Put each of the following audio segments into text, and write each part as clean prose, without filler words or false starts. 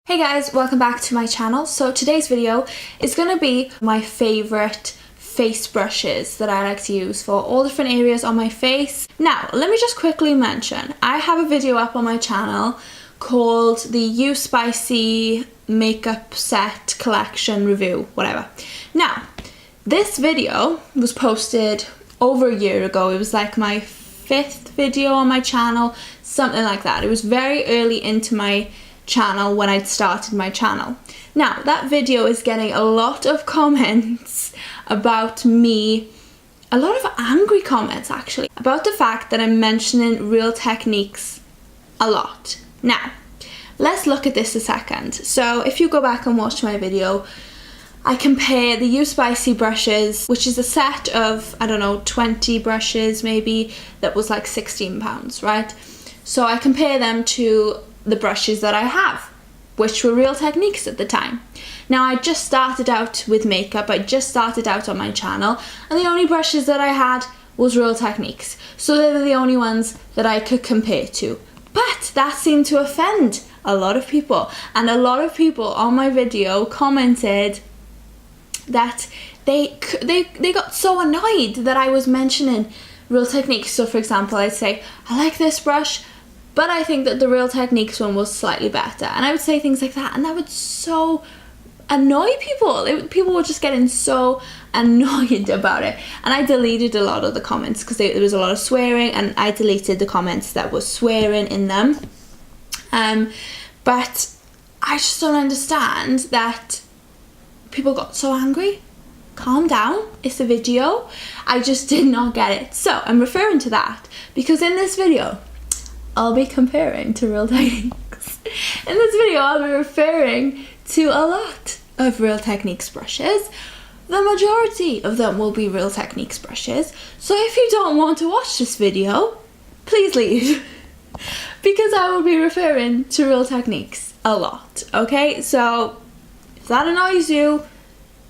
Hey guys, welcome back to my channel. So today's video is going to be my favourite face brushes that I like to use for all different areas on my face. Now, let me just quickly mention, I have a video up on my channel called the You Spicy Makeup Set Collection Review, whatever. Now, this video was posted over a year ago. It was like my 5th video on my channel, something like that. It was very early into my channel when I'd started my channel. Now that video is getting a lot of comments about me, a lot of angry comments actually, about the fact that I'm mentioning Real Techniques a lot. Now let's look at this a second. So if you go back and watch my video, I compare the You Spicy brushes, which is a set of, I don't know, 20 brushes maybe, that was like £16, right? So I compare them to the brushes that I have, which were Real Techniques at the time. Now I just started out with makeup, I just started out on my channel, and the only brushes that I had was Real Techniques. So they were the only ones that I could compare to. But that seemed to offend a lot of people, and a lot of people on my video commented that they got so annoyed that I was mentioning Real Techniques. So for example, I'd say, I like this brush, but I think that the Real Techniques one was slightly better. And I would say things like that, and that would so annoy people. People were just getting so annoyed about it. And I deleted a lot of the comments because there was a lot of swearing, and I deleted the comments that were swearing in them. But I just don't understand that people got so angry. Calm down, it's a video. I just did not get it. So I'm referring to that because in this video, I'll be comparing to Real Techniques. In this video, I'll be referring to a lot of Real Techniques brushes. The majority of them will be Real Techniques brushes. So if you don't want to watch this video, please leave. Because I will be referring to Real Techniques a lot, okay? So if that annoys you,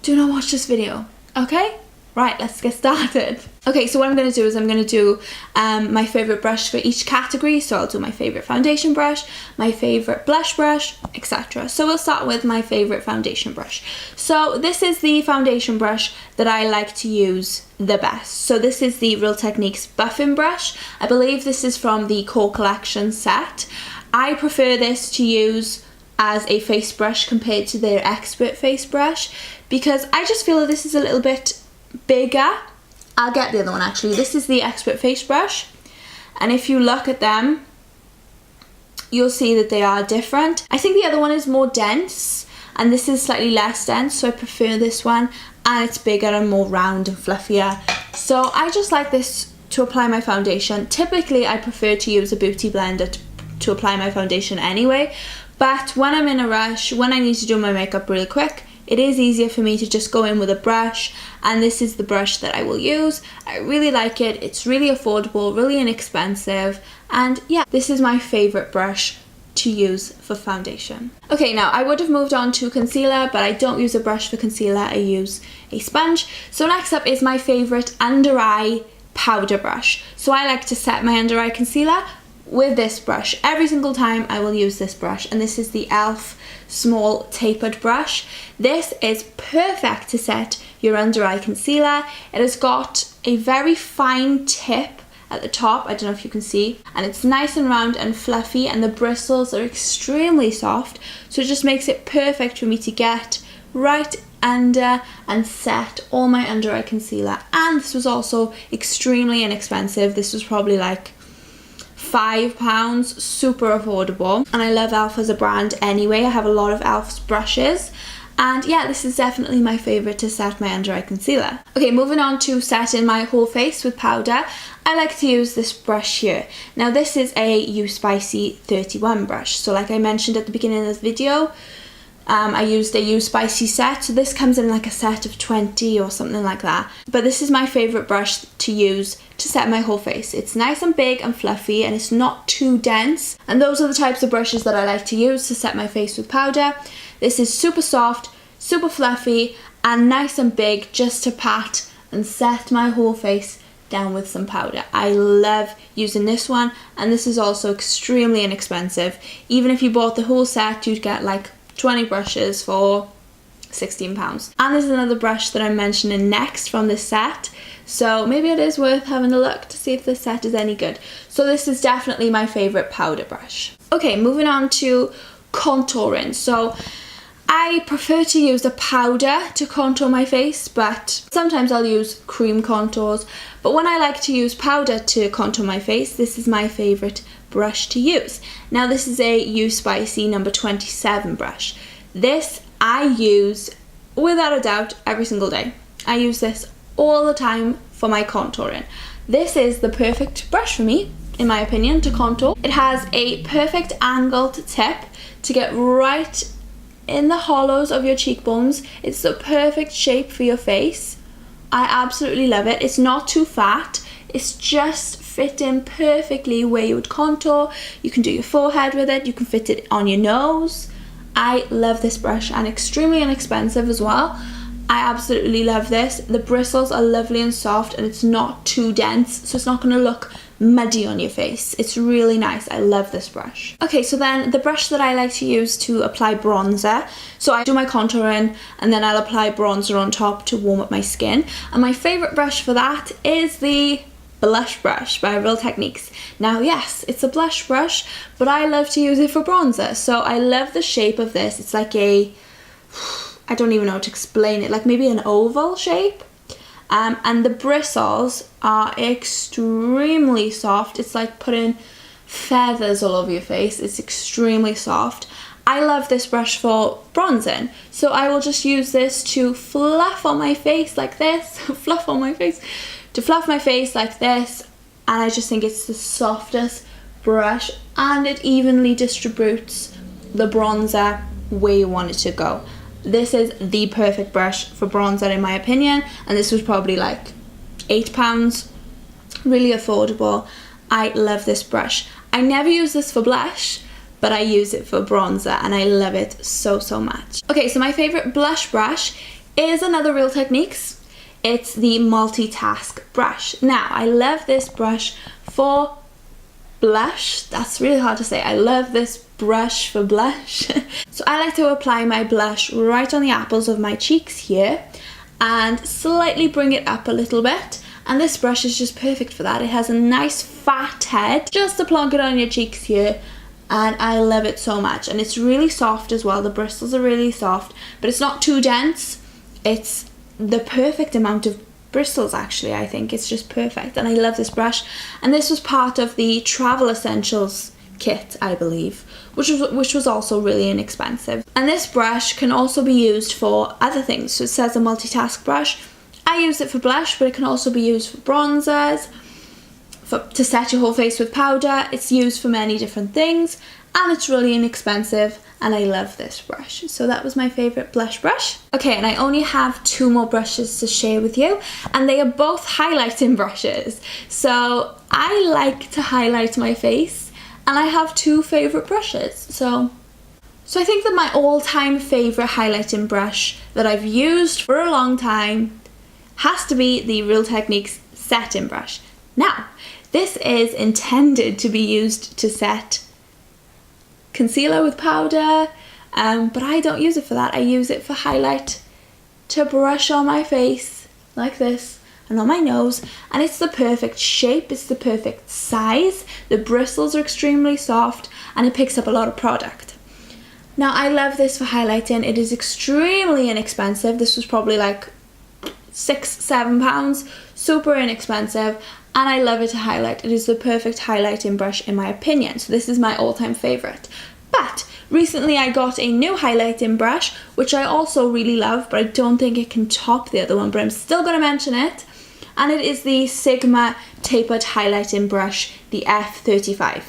do not watch this video, okay? Right, let's get started. Okay, so what I'm going to do is I'm going to do my favourite brush for each category. So I'll do my favourite foundation brush, my favourite blush brush, etc. So we'll start with my favourite foundation brush. So this is the foundation brush that I like to use the best. So this is the Real Techniques buffing brush. I believe this is from the Core Collection set. I prefer this to use as a face brush compared to their Expert face brush because I just feel that this is a little bit bigger. I'll get the other one actually. This is the Expert face brush, and if you look at them, you'll see that they are different. I think the other one is more dense, and this is slightly less dense, so I prefer this one, and it's bigger and more round and fluffier. So I just like this to apply my foundation. Typically, I prefer to use a beauty blender to apply my foundation anyway, but when I'm in a rush, when I need to do my makeup really quick, it is easier for me to just go in with a brush, and this is the brush that I will use. I really like it. It's really affordable, really inexpensive, and yeah, this is my favourite brush to use for foundation. Okay, now I would have moved on to concealer, but I don't use a brush for concealer, I use a sponge. So next up is my favourite under eye powder brush. So I like to set my under eye concealer with this brush. Every single time I will use this brush, and this is the e.l.f. small tapered brush. This is perfect to set your under eye concealer. It has got a very fine tip at the top, I don't know if you can see, and it's nice and round and fluffy, and the bristles are extremely soft, so it just makes it perfect for me to get right under and set all my under eye concealer. And this was also extremely inexpensive. This was probably like £5, super affordable, and I love e.l.f. as a brand anyway. I have a lot of e.l.f.'s brushes, and yeah, this is definitely my favourite to set my under eye concealer. Okay, moving on to setting my whole face with powder, I like to use this brush here. Now this is a You Spicy 31 brush, so like I mentioned at the beginning of the video, I used a You Spicy set, so this comes in like a set of 20 or something like that. But this is my favourite brush to use to set my whole face. It's nice and big and fluffy, and it's not too dense. And those are the types of brushes that I like to use to set my face with powder. This is super soft, super fluffy, and nice and big just to pat and set my whole face down with some powder. I love using this one, and this is also extremely inexpensive. Even if you bought the whole set, you'd get like 20 brushes for £16. And there's another brush that I'm mentioning next from this set, so maybe it is worth having a look to see if this set is any good. So this is definitely my favourite powder brush. Okay, moving on to contouring. So I prefer to use a powder to contour my face, but sometimes I'll use cream contours. But when I like to use powder to contour my face, this is my favourite brush to use. Now this is a You Spicy number 27 brush. This I use without a doubt every single day. I use this all the time for my contouring. This is the perfect brush for me, in my opinion, to contour. It has a perfect angled tip to get right in the hollows of your cheekbones. It's the perfect shape for your face. I absolutely love it. It's not too fat. It's just fitting perfectly where you would contour. You can do your forehead with it. You can fit it on your nose. I love this brush, and extremely inexpensive as well. I absolutely love this. The bristles are lovely and soft, and it's not too dense, so it's not going to look muddy on your face. It's really nice. I love this brush. Okay, so then the brush that I like to use to apply bronzer. So I do my contouring and then I'll apply bronzer on top to warm up my skin. And my favourite brush for that is the blush brush by Real Techniques. Now yes, it's a blush brush, but I love to use it for bronzer. So I love the shape of this. It's like a, I don't even know how to explain it, like maybe an oval shape. And the bristles are extremely soft. It's like putting feathers all over your face. It's extremely soft. I love this brush for bronzing, so I will just use this to fluff on my face like this. Fluff on my face. To fluff my face like this, and I just think it's the softest brush, and it evenly distributes the bronzer where you want it to go. This is the perfect brush for bronzer in my opinion, and this was probably like £8, really affordable. I love this brush. I never use this for blush, but I use it for bronzer and I love it so much. Okay, so my favourite blush brush is another Real Techniques. It's the Multitask brush. Now, I love this brush for blush. That's really hard to say. I love this brush for blush. So I like to apply my blush right on the apples of my cheeks here and slightly bring it up a little bit, and this brush is just perfect for that. It has a nice fat head just to plonk it on your cheeks here, and I love it so much. And it's really soft as well. The bristles are really soft, but it's not too dense. It's the perfect amount of bristles, actually. I think it's just perfect, and I love this brush. And this was part of the Travel Essentials kit, I believe, which was also really inexpensive. And this brush can also be used for other things. So it says a multitask brush. I use it for blush, but it can also be used for bronzers, to set your whole face with powder. It's used for many different things, and it's really inexpensive, and I love this brush. So that was my favourite blush brush. Okay, and I only have 2 more brushes to share with you, and they are both highlighting brushes. So I like to highlight my face, and I have 2 favourite brushes. So I think that my all-time favourite highlighting brush that I've used for a long time has to be the Real Techniques Satin brush. Now, this is intended to be used to set concealer with powder, but I don't use it for that. I use it for highlight, to brush on my face like this and on my nose, and it's the perfect shape, it's the perfect size. The bristles are extremely soft, and it picks up a lot of product. Now, I love this for highlighting. It is extremely inexpensive. This was probably like £6-7, super inexpensive, and I love it to highlight. It is the perfect highlighting brush in my opinion, so this is my all-time favourite. But recently I got a new highlighting brush, which I also really love, but I don't think it can top the other one, but I'm still going to mention it, and it is the Sigma Tapered Highlighting Brush, the F35.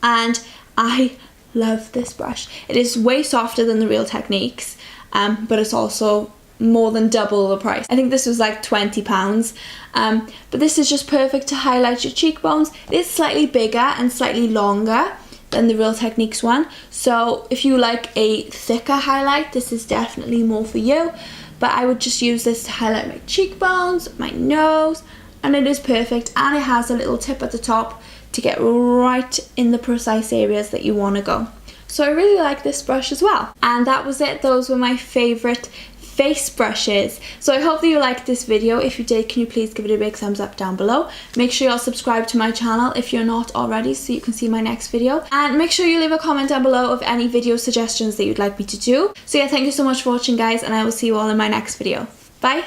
And I love this brush. It is way softer than the Real Techniques, but it's also more than double the price. I think this was like £20, but this is just perfect to highlight your cheekbones. It is slightly bigger and slightly longer than the Real Techniques one, so if you like a thicker highlight, this is definitely more for you. But I would just use this to highlight my cheekbones, my nose, and it is perfect. And it has a little tip at the top to get right in the precise areas that you want to go. So I really like this brush as well. And that was it. Those were my favourite face brushes. So I hope that you liked this video. If you did, can you please give it a big thumbs up down below. Make sure you'll subscribe to my channel if you're not already, so you can see my next video. And make sure you leave a comment down below of any video suggestions that you'd like me to do. So yeah, thank you so much for watching, guys, and I will see you all in my next video. Bye!